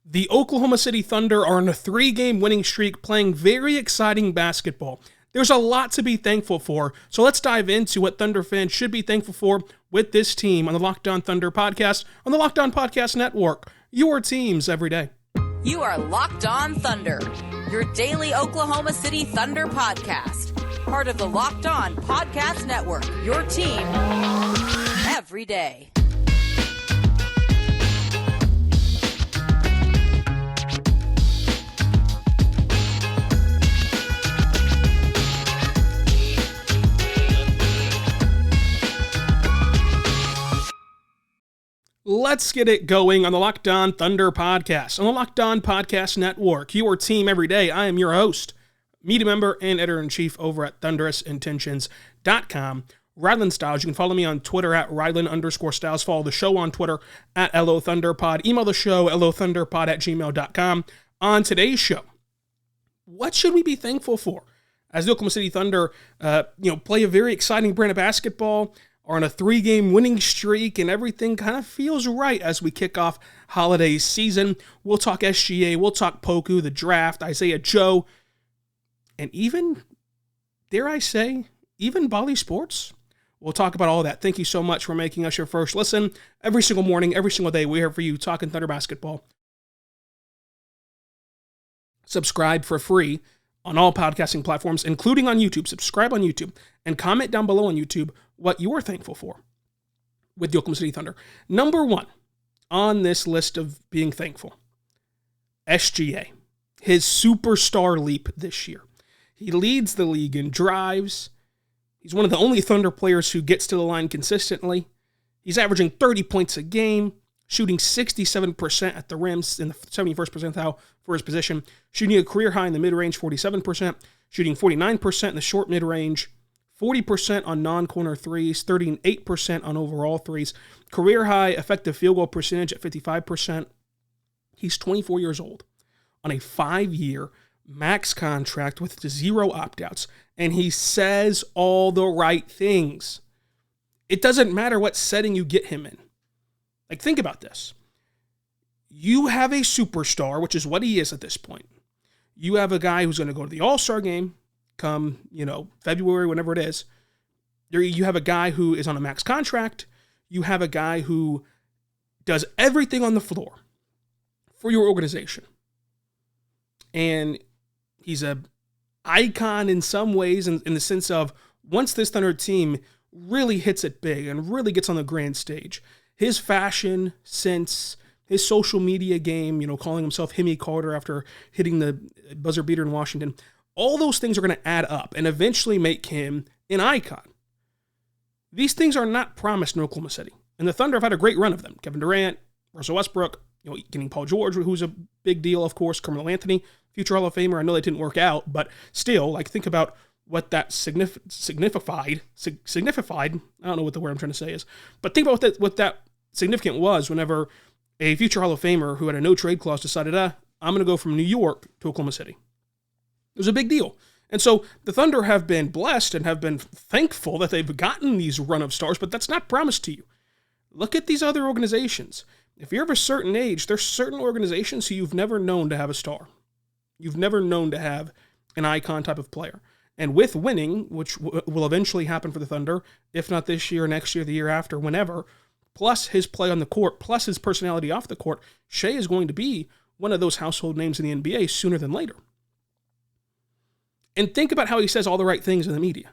The Oklahoma City Thunder are on a 3-game winning streak playing very exciting basketball. There's a lot to be thankful for, so let's dive into what Thunder fans should be thankful for with this team on the Locked On Thunder podcast on the Locked On Podcast Network. Your teams every day. You are Locked On Thunder, your daily Oklahoma City Thunder podcast. Part of the Locked On Podcast Network, your team every day. Let's get it going on the Locked On Thunder podcast on the Locked On Podcast Network, your team every day. I am your host, media member and editor-in-chief over at thunderousintentions.com. Rylan Styles. You can follow me on Twitter at Rylan_Styles. Follow the show on Twitter at LOThunderPod. Email the show, LOThunderPod@gmail.com. On today's show, what should we be thankful for? As the Oklahoma City Thunder, play a very exciting brand of basketball, are on a 3-game winning streak, and everything kind of feels right as we kick off holiday season. We'll talk SGA, we'll talk Poku, the draft, Isaiah Joe, and even, dare I say, even Bali Sports. We'll talk about all that. Thank you so much for making us your first listen. Every single morning, every single day, we're here for you talking Thunder basketball. Subscribe for free on all podcasting platforms, including on YouTube. Subscribe on YouTube and comment down below on YouTube what you're thankful for with the Oklahoma City Thunder. Number one on this list of being thankful, SGA, his superstar leap this year. He leads the league in drives. He's one of the only Thunder players who gets to the line consistently. He's averaging 30 points a game, shooting 67% at the rims in the 71st percentile for his position, shooting a career high in the mid-range, 47%, shooting 49% in the short mid-range, 40% on non-corner threes, 38% on overall threes, career high effective field goal percentage at 55%. He's 24 years old on a 5-year max contract with 0 opt-outs, and he says all the right things. It doesn't matter what setting you get him in. Like, think about this. You have a superstar, which is what he is at this point. You have a guy who's going to go to the All-Star game come, February, whenever it is. You have a guy who is on a max contract. You have a guy who does everything on the floor for your organization. And he's a icon in some ways in the sense of once this Thunder team really hits it big and really gets on the grand stage, his fashion sense, his social media game, calling himself Hemi Carter after hitting the buzzer beater in Washington, all those things are going to add up and eventually make him an icon. These things are not promised in Oklahoma City. And the Thunder have had a great run of them. Kevin Durant, Russell Westbrook, getting Paul George, who's a big deal, of course, Carmelo Anthony, future Hall of Famer. I know that didn't work out, but still, think about what that signified. I don't know what the word I'm trying to say is, but think about what that significant was whenever a future Hall of Famer who had a no-trade clause decided, I'm going to go from New York to Oklahoma City. It was a big deal. And so the Thunder have been blessed and have been thankful that they've gotten these run of stars, but that's not promised to you. Look at these other organizations. If you're of a certain age, there's certain organizations who you've never known to have a star. You've never known to have an icon type of player. And with winning, which will eventually happen for the Thunder, if not this year, next year, the year after, whenever, plus his play on the court, plus his personality off the court, Shai is going to be one of those household names in the NBA sooner than later. And think about how he says all the right things in the media.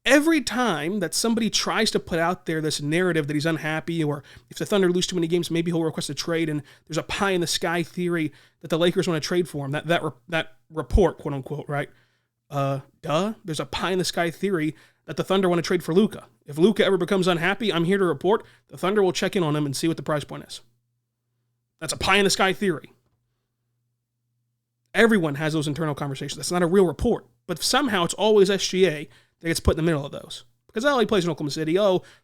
Every time that somebody tries to put out there this narrative that he's unhappy, or if the Thunder lose too many games, maybe he'll request a trade, and there's a pie-in-the-sky theory that the Lakers want to trade for him, that report, quote-unquote, right? There's a pie-in-the-sky theory that the Thunder want to trade for Luka. If Luka ever becomes unhappy, I'm here to report, the Thunder will check in on him and see what the price point is. That's a pie-in-the-sky theory. Everyone has those internal conversations. That's not a real report. But somehow it's always SGA that gets put in the middle of those. Because, he plays in Oklahoma City.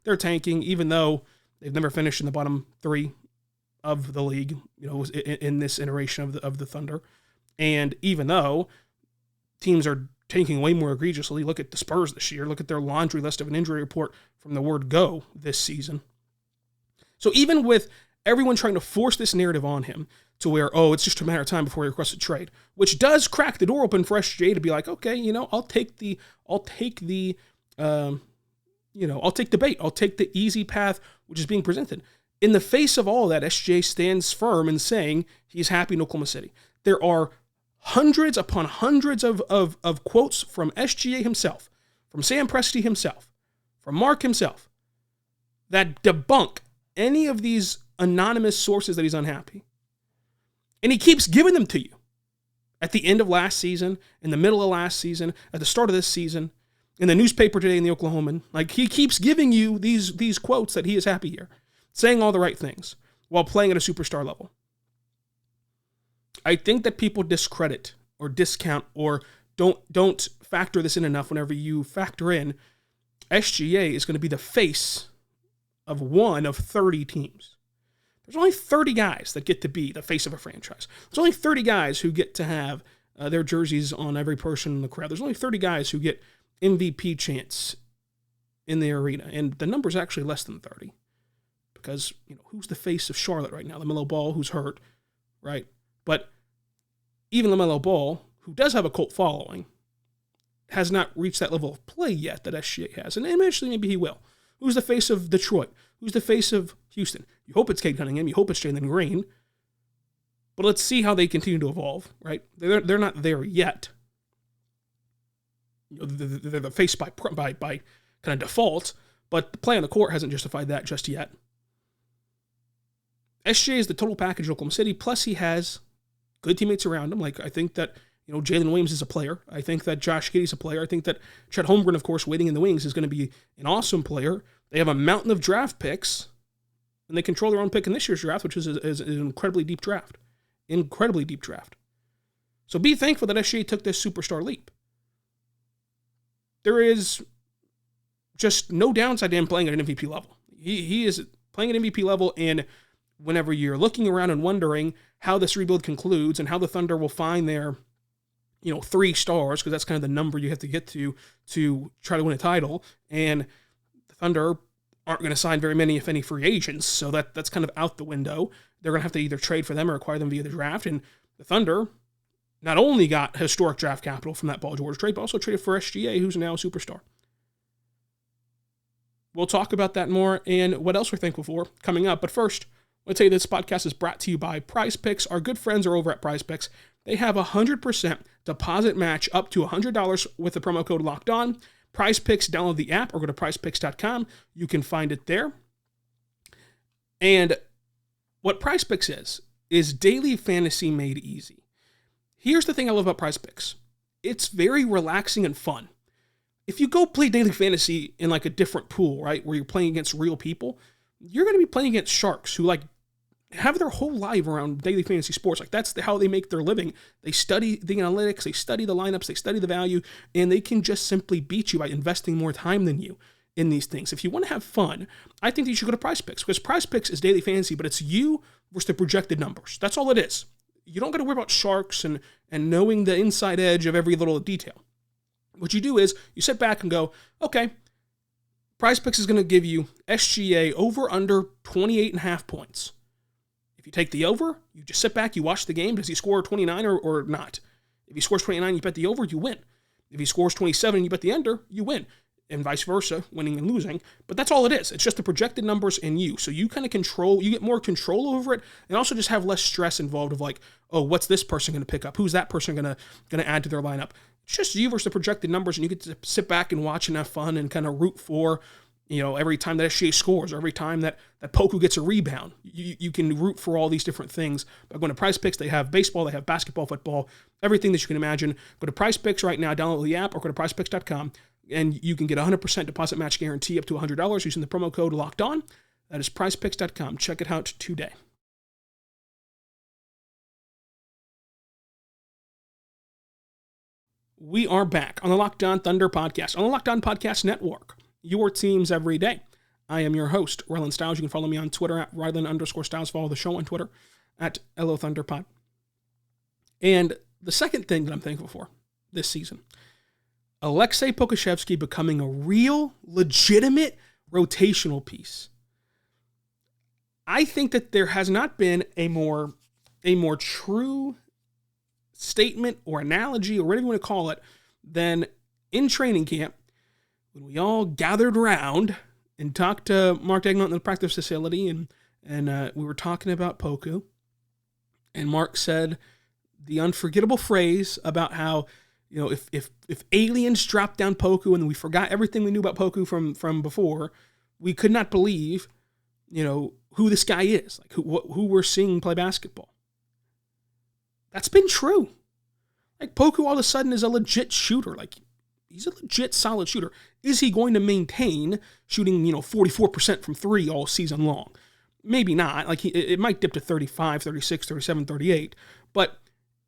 They're tanking, even though they've never finished in the bottom 3 of the league, in this iteration of the Thunder. And even though teams are tanking way more egregiously, look at the Spurs this year. Look at their laundry list of an injury report from the word go this season. So even with everyone trying to force this narrative on him to where, oh, it's just a matter of time before he requests a trade, which does crack the door open for SGA to be like, okay, I'll take the bait. I'll take the easy path, which is being presented. In the face of all that, SGA stands firm in saying he's happy in Oklahoma City. There are hundreds upon hundreds of quotes from SGA himself, from Sam Presti himself, from Mark himself, that debunk any of these anonymous sources that he's unhappy. And he keeps giving them to you. At the end of last season, in the middle of last season, at the start of this season, in the newspaper today in the Oklahoman, like he keeps giving you these quotes that he is happy here, saying all the right things while playing at a superstar level. I think that people discredit or discount or don't factor this in enough whenever you factor in SGA is going to be the face of one of 30 teams. There's only 30 guys that get to be the face of a franchise. There's only 30 guys who get to have their jerseys on every person in the crowd. There's only 30 guys who get MVP chants in the arena, and the number's actually less than 30 because, who's the face of Charlotte right now? LaMelo Ball, who's hurt, right? But even LaMelo Ball, who does have a cult following, has not reached that level of play yet that SGA has, and eventually maybe he will. Who's the face of Detroit? Who's the face of Houston? You hope it's Cade Cunningham. You hope it's Jalen Green. But let's see how they continue to evolve, right? They're not there yet. They're the face by kind of default, but the play on the court hasn't justified that just yet. SGA is the total package of Oklahoma City, plus he has good teammates around him. Like, I think that, Jalen Williams is a player. I think that Josh Giddey is a player. I think that Chet Holmgren, of course, waiting in the wings, is going to be an awesome player. They have a mountain of draft picks, and they control their own pick in this year's draft, which is an incredibly deep draft. Incredibly deep draft. So be thankful that SGA took this superstar leap. There is just no downside to him playing at an MVP level. He is playing at MVP level, and whenever you're looking around and wondering how this rebuild concludes and how the Thunder will find their 3 stars, because that's kind of the number you have to get to try to win a title. And the Thunder aren't going to sign very many, if any, free agents. So that's kind of out the window. They're going to have to either trade for them or acquire them via the draft. And the Thunder not only got historic draft capital from that Paul George trade, but also traded for SGA, who's now a superstar. We'll talk about that more and what else we're thankful for coming up. But first, I'll tell you this podcast is brought to you by PrizePicks. Our good friends are over at PrizePicks. They have a 100% deposit match up to $100 with the promo code LOCKEDON. PrizePicks, download the app or go to prizepicks.com. You can find it there. And what PrizePicks is daily fantasy made easy. Here's the thing I love about PrizePicks. It's very relaxing and fun. If you go play daily fantasy in like a different pool, right, where you're playing against real people, you're going to be playing against sharks who have their whole life around daily fantasy sports. Like, that's how they make their living. They study the analytics, they study the lineups, they study the value, and they can just simply beat you by investing more time than you in these things. If you want to have fun, I think you should go to PrizePicks, because PrizePicks is daily fantasy, but it's you versus the projected numbers. That's all it is. You don't got to worry about sharks and knowing the inside edge of every little detail. What you do is you sit back and go, okay, PrizePicks is going to give you SGA over under 28.5 points. If you take the over, you just sit back, you watch the game. Does he score 29 or not? If he scores 29, you bet the over, you win. If he scores 27 and you bet the under, you win. And vice versa, winning and losing. But that's all it is. It's just the projected numbers and you. So you kind of you get more control over it, and also just have less stress involved of like, oh, what's this person going to pick up? Who's that person going to add to their lineup? It's just you versus the projected numbers, and you get to sit back and watch and have fun and kind of root for, every time that SGA scores or every time that Poku gets a rebound. You can root for all these different things. By going to PrizePicks, they have baseball, they have basketball, football, everything that you can imagine. Go to PrizePicks right now, download the app, or go to prizepicks.com, and you can get a 100% deposit match guarantee up to $100 using the promo code LOCKEDON. That is prizepicks.com. Check it out today. We are back on the Locked On Thunder podcast, on the Locked On Podcast Network, your teams every day. I am your host, Rylan Stiles. You can follow me on Twitter at Rylan_Stiles. Follow the show on Twitter at LOThunderPod. And the second thing that I'm thankful for this season, Aleksej Pokusevski becoming a real, legitimate rotational piece. I think that there has not been a more true statement or analogy or whatever you want to call it than in training camp when we all gathered around and talked to Mark Dagnall in the practice facility, and we were talking about Poku, and Mark said the unforgettable phrase about how, if aliens dropped down Poku and we forgot everything we knew about Poku from before, we could not believe, who this guy is, like who we're seeing play basketball. That's been true. Like, Poku all of a sudden is a legit shooter. Like, he's a legit solid shooter. Is he going to maintain shooting, 44% from three all season long? Maybe not. Like, it might dip to 35, 36, 37, 38. But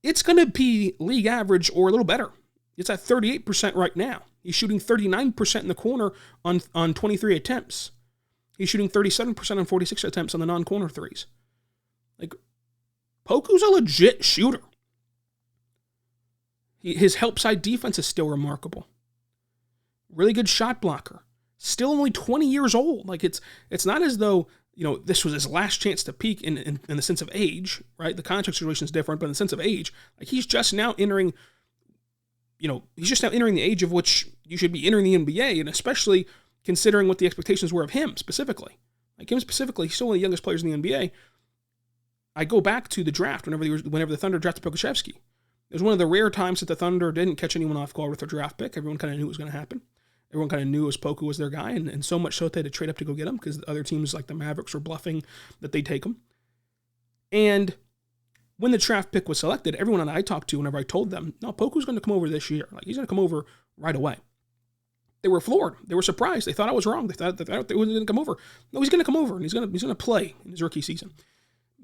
it's going to be league average or a little better. It's at 38% right now. He's shooting 39% in the corner on 23 attempts. He's shooting 37% on 46 attempts on the non-corner threes. Like, Poku's a legit shooter. His help side defense is still remarkable. Really good shot blocker. Still only 20 years old. Like, it's not as though, this was his last chance to peak in the sense of age, right? The contract situation is different, but in the sense of age, like, he's just now entering the age of which you should be entering the NBA, and especially considering what the expectations were of him specifically. Like, him specifically, he's still one of the youngest players in the NBA. I go back to the draft whenever the Thunder drafted Pokusevski. It was one of the rare times that the Thunder didn't catch anyone off guard with their draft pick. Everyone kind of knew it was going to happen. Everyone kind of knew Poku was their guy, and so much so that they had to trade up to go get him because other teams like the Mavericks were bluffing that they'd take him. And when the draft pick was selected, everyone that I talked to, whenever I told them, no, Poku's going to come over this year. Like, he's going to come over right away. They were floored. They were surprised. They thought I was wrong. They thought he wasn't going to come over. No, he's going to come over, and he's going to play in his rookie season.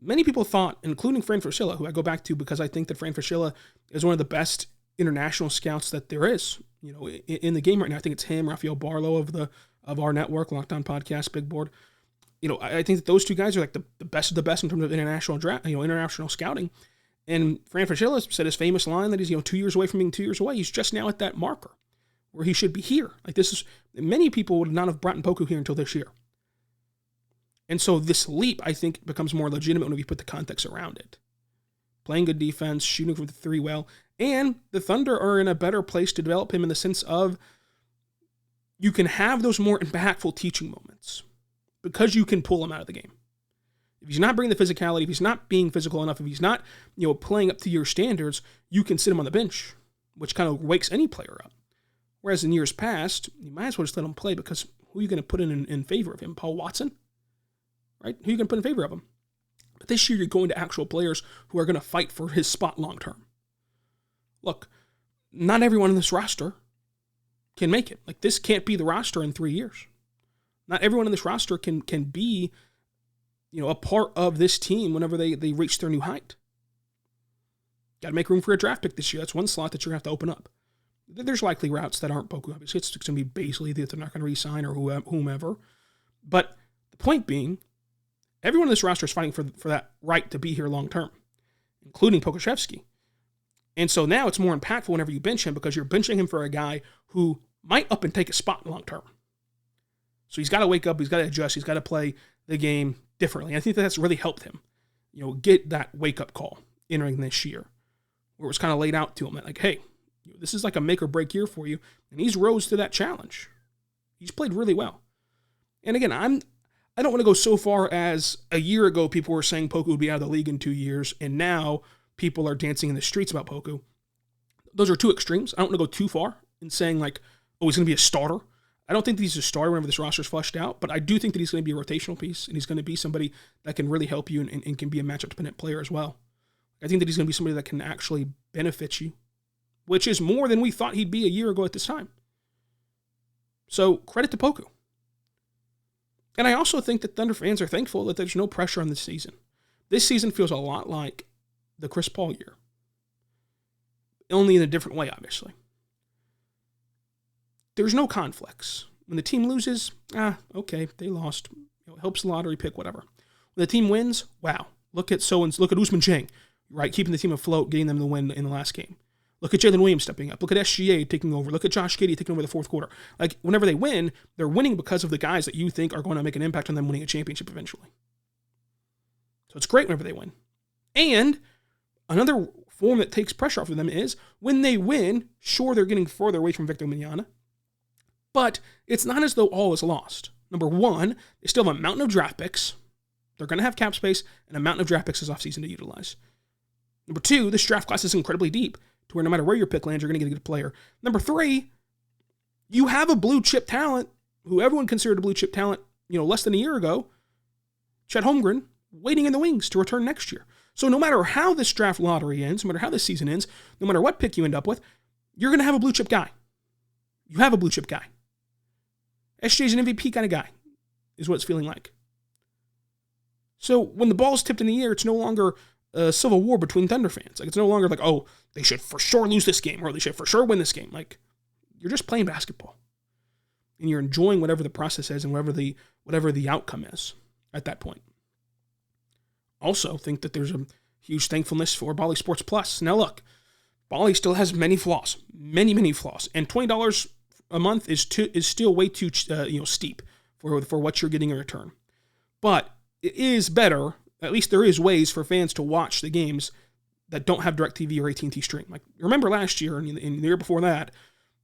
Many people thought, including Fran Fraschilla, who I go back to because I think that Fran Fraschilla is one of the best international scouts that there is, in the game right now. I think it's him, Rafael Barlow of our network, Locked On Podcast, Big Board. I think that those two guys are like the best of the best in terms of international scouting. And Fran Fraschilla said his famous line that he's 2 years away from being 2 years away. He's just now at that marker where he should be here. Like, many people would not have brought in Poku here until this year. And so this leap, I think, becomes more legitimate when we put the context around it. Playing good defense, shooting from the three well, and the Thunder are in a better place to develop him in the sense of you can have those more impactful teaching moments because you can pull him out of the game. If he's not bringing the physicality, if he's not being physical enough, if he's not, playing up to your standards, you can sit him on the bench, which kind of wakes any player up. Whereas in years past, you might as well just let him play because who are you going to put in favor of him? Paul Watson? Right? Who are you going to put in favor of him? But this year, you're going to actual players who are going to fight for his spot long term. Look, not everyone in this roster can make it. Like, this can't be the roster in 3 years. Not everyone in this roster can be, a part of this team whenever they reach their new height. Got to make room for a draft pick this year. That's one slot that you're going to have to open up. There's likely routes that aren't Poku. Obviously, it's going to be basically that they're not going to re-sign or whomever. But the point being, everyone in this roster is fighting for that right to be here long term, including Pokusevski. And so now it's more impactful whenever you bench him because you're benching him for a guy who might up and take a spot long term. So he's got to wake up, he's got to adjust, he's got to play the game differently. And I think that's really helped him, get that wake-up call entering this year, where it was kind of laid out to him that, like, hey, this is like a make or break year for you. And he's rose to that challenge. He's played really well. And again, I don't want to go so far as a year ago people were saying Poku would be out of the league in 2 years, and now people are dancing in the streets about Poku. Those are two extremes. I don't want to go too far in saying, like, oh, he's going to be a starter. I don't think that he's a starter whenever this roster is fleshed out, but I do think that he's going to be a rotational piece, and he's going to be somebody that can really help you and can be a matchup-dependent player as well. I think that he's going to be somebody that can actually benefit you, which is more than we thought he'd be a year ago at this time. So, credit to Poku. And I also think that Thunder fans are thankful that there's no pressure on this season. This season feels a lot like the Chris Paul year. Only in a different way, obviously. There's no conflicts. When the team loses, okay, they lost. It helps the lottery pick, whatever. When the team wins, wow, look at Ousmane Dieng, right, keeping the team afloat, getting them the win in the last game. Look at Jalen Williams stepping up. Look at SGA taking over. Look at Josh Giddey taking over the fourth quarter. Like, whenever they win, they're winning because of the guys that you think are going to make an impact on them winning a championship eventually. So it's great whenever they win. And another form that takes pressure off of them is when they win, sure, they're getting further away from Victor Wembanyama, but it's not as though all is lost. Number one, they still have a mountain of draft picks. They're going to have cap space and a mountain of draft picks this offseason to utilize. Number two, this draft class is incredibly deep to where no matter where your pick lands, you're going to get a good player. Number three, you have a blue chip talent who everyone considered a blue chip talent, less than a year ago, Chet Holmgren, waiting in the wings to return next year. So no matter how this draft lottery ends, no matter how this season ends, no matter what pick you end up with, you're going to have a blue chip guy. You have a blue chip guy. SJ's an MVP kind of guy, is what it's feeling like. So when the ball's tipped in the air, it's no longer a civil war between Thunder fans. Like, it's no longer like, oh, they should for sure lose this game, or they should for sure win this game. Like, you're just playing basketball. And you're enjoying whatever the process is and whatever the outcome is at that point. Also, think that there's a huge thankfulness for Bally Sports Plus. Now look, Bally still has many flaws, many flaws, and $20 a month is still way too steep for what you're getting in return. But it is better. At least there is ways for fans to watch the games that don't have DirecTV or AT&T Stream. Like, remember last year and the year before that,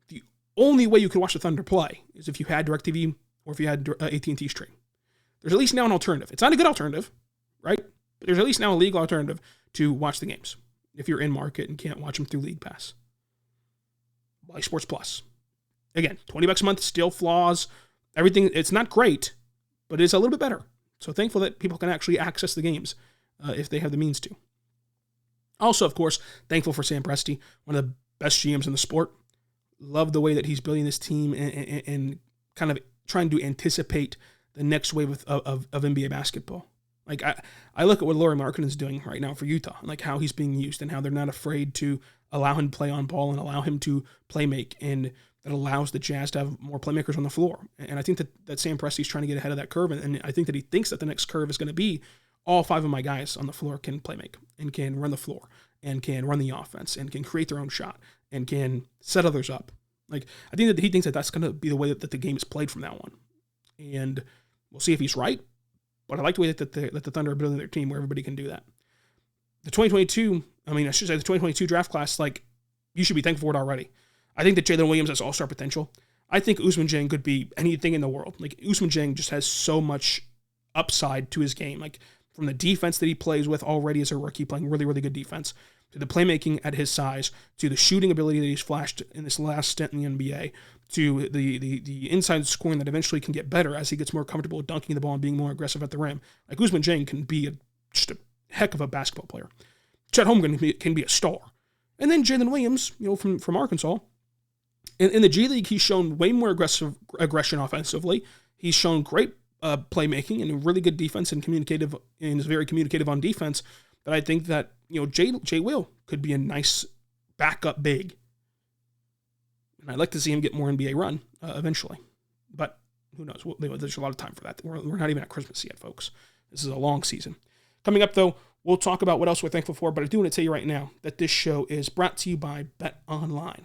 the only way you could watch the Thunder play is if you had DirecTV or if you had AT&T Stream. There's at least now an alternative. It's not a good alternative, right? But there's at least now a legal alternative to watch the games if you're in market and can't watch them through League Pass. Bally Sports Plus. Again, $20 a month, still flaws. Everything, it's not great, but it's a little bit better. So thankful that people can actually access the games if they have the means to. Also, of course, thankful for Sam Presti, one of the best GMs in the sport. Love the way that he's building this team and kind of trying to anticipate the next wave of NBA basketball. Like, I look at what Lauri Markkanen is doing right now for Utah, and like how he's being used and how they're not afraid to allow him to play on ball and allow him to play make, and that allows the Jazz to have more playmakers on the floor. And I think that Sam Presti's trying to get ahead of that curve, and I think that he thinks that the next curve is going to be all five of my guys on the floor can play make and can run the floor and can run the offense and can create their own shot and can set others up. Like, I think that he thinks that that's going to be the way that the game is played from now on. And we'll see if he's right. But I like the way that the Thunder are building their team where everybody can do that. The 2022 draft class, like, you should be thankful for it already. I think that Jalen Williams has all-star potential. I think Ousmane Dieng could be anything in the world. Like, Ousmane Dieng just has so much upside to his game. Like, from the defense that he plays with already as a rookie, playing really, really good defense, to the playmaking at his size, to the shooting ability that he's flashed in this last stint in the NBA, to the inside scoring that eventually can get better as he gets more comfortable with dunking the ball and being more aggressive at the rim. Like, Ousmane Dieng can be just a heck of a basketball player. Chet Holmgren can be a star. And then Jalen Williams, from Arkansas, in the G League, he's shown way more aggression offensively. He's shown great playmaking and really good defense and is very communicative on defense. But I think that Jay Will could be a nice backup big, and I'd like to see him get more NBA run eventually. But who knows? There's a lot of time for that. We're not even at Christmas yet, folks. This is a long season. Coming up, though, we'll talk about what else we're thankful for. But I do want to tell you right now that this show is brought to you by BetOnline.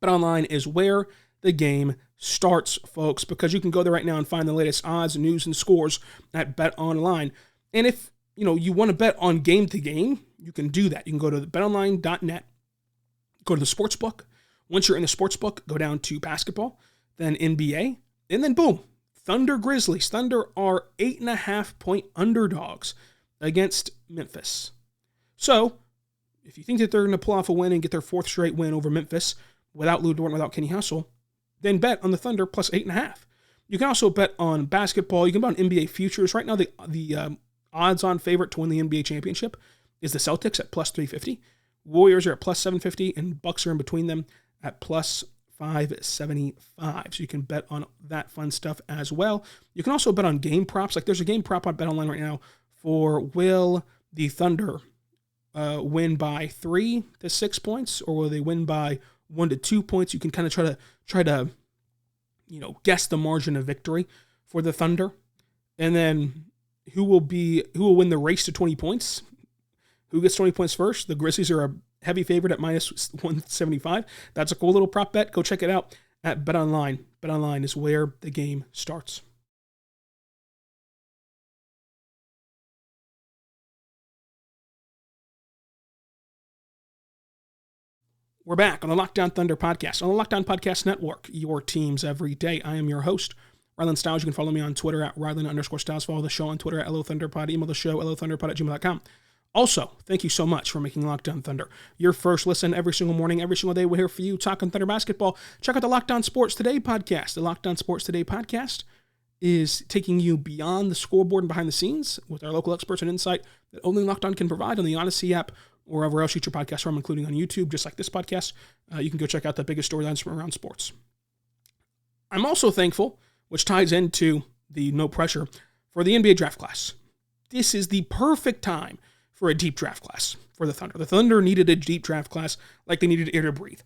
BetOnline is where the game starts, folks, because you can go there right now and find the latest odds, news, and scores at BetOnline. And if you want to bet on game to game, you can do that. You can go to betonline.net, go to the sportsbook. Once you're in the sportsbook, go down to basketball, then NBA, and then boom, Thunder Grizzlies. Thunder are 8.5-point underdogs against Memphis. So if you think that they're going to pull off a win and get their fourth straight win over Memphis without Lou Dort, without Kenny Hustle, then bet on the Thunder plus 8.5. You can also bet on basketball. You can bet on NBA futures. Right now, the odds-on favorite to win the NBA championship is the Celtics at plus 350. Warriors are at plus 750, and Bucks are in between them at plus 575. So you can bet on that fun stuff as well. You can also bet on game props. Like, there's a game prop on BetOnline right now for will the Thunder win by 3 to 6 points, or will they win by 1 to 2 points? You can kind of try to guess the margin of victory for the Thunder, and then who will win the race to 20 points? Who gets 20 points first? The Grizzlies are a heavy favorite at minus 175. That's a cool little prop bet. Go check it out at BetOnline. BetOnline is where the game starts. We're back on the Locked On Thunder podcast, on the Locked On Podcast Network, your teams every day. I am your host, Rylan Stiles. You can follow me on Twitter at Rylan_Stiles. Follow the show on Twitter at LOThunderPod. Email the show, LOThunderPod@gmail.com. Also, thank you so much for making Locked On Thunder your first listen every single morning, every single day. We're here for you talking Thunder basketball. Check out the Locked On Sports Today podcast. The Locked On Sports Today podcast is taking you beyond the scoreboard and behind the scenes with our local experts and insight that only Locked On can provide on the Odyssey app or wherever else you get your podcast from, including on YouTube, just like this podcast. You can go check out the biggest storylines from around sports. I'm also thankful, which ties into the no pressure, for the NBA draft class. This is the perfect time for a deep draft class for the Thunder. The Thunder needed a deep draft class like they needed air to breathe.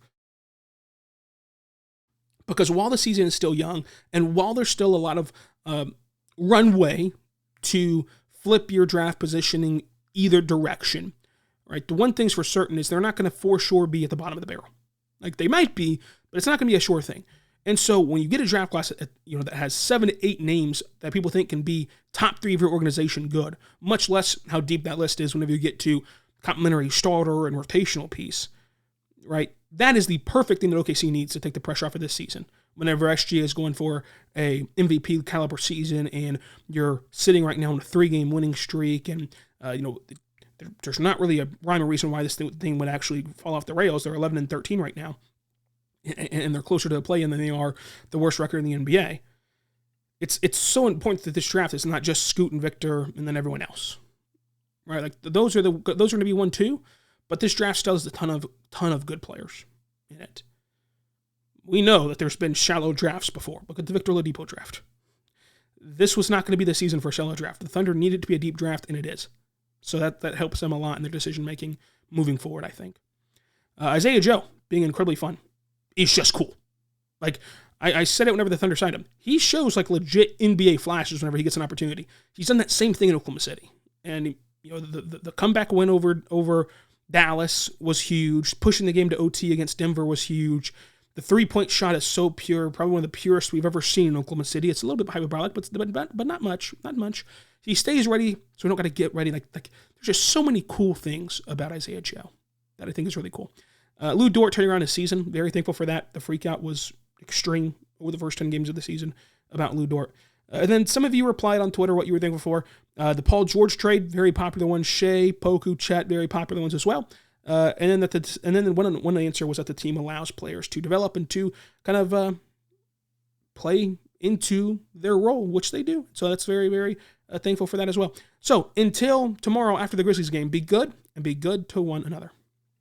Because while the season is still young, and while there's still a lot of runway to flip your draft positioning either direction, right? The one thing's for certain is they're not going to for sure be at the bottom of the barrel. Like they might be, but it's not going to be a sure thing. And so when you get a draft class that has 7 to 8 names that people think can be top 3 of your organization good, much less how deep that list is whenever you get to complementary starter and rotational piece, right? That is the perfect thing that OKC needs to take the pressure off of this season. Whenever SGA is going for a MVP caliber season and you're sitting right now on a 3-game winning streak and, there's not really a rhyme or reason why this thing would actually fall off the rails. They're 11-13 right now, and they're closer to the play-in than they are the worst record in the NBA. It's so important that this draft is not just Scoot and Victor and then everyone else, right? Like those are going to be 1-2, but this draft still has a ton of good players in it. We know that there's been shallow drafts before. Look at the Victor Oladipo draft. This was not going to be the season for a shallow draft. The Thunder needed to be a deep draft, and it is. So that helps them a lot in their decision-making moving forward, I think. Isaiah Joe, being incredibly fun, is just cool. Like, I said it whenever the Thunder signed him. He shows, like, legit NBA flashes whenever he gets an opportunity. He's done that same thing in Oklahoma City. And, the comeback win over Dallas was huge. Pushing the game to OT against Denver was huge. The three-point shot is so pure, probably one of the purest we've ever seen in Oklahoma City. It's a little bit hyperbolic, but not much. Not much. He stays ready, so we don't got to get ready. Like there's just so many cool things about Isaiah Joe that I think is really cool. Lou Dort turning around his season, very thankful for that. The freakout was extreme over the first 10 games of the season about Lou Dort. And then some of you replied on Twitter what you were thankful for. The Paul George trade, very popular one. Shai, Poku, Chet, very popular ones as well. And then one answer was that the team allows players to develop and to kind of play into their role, which they do. So that's very, very thankful for that as well. So until tomorrow after the Grizzlies game, be good and be good to one another.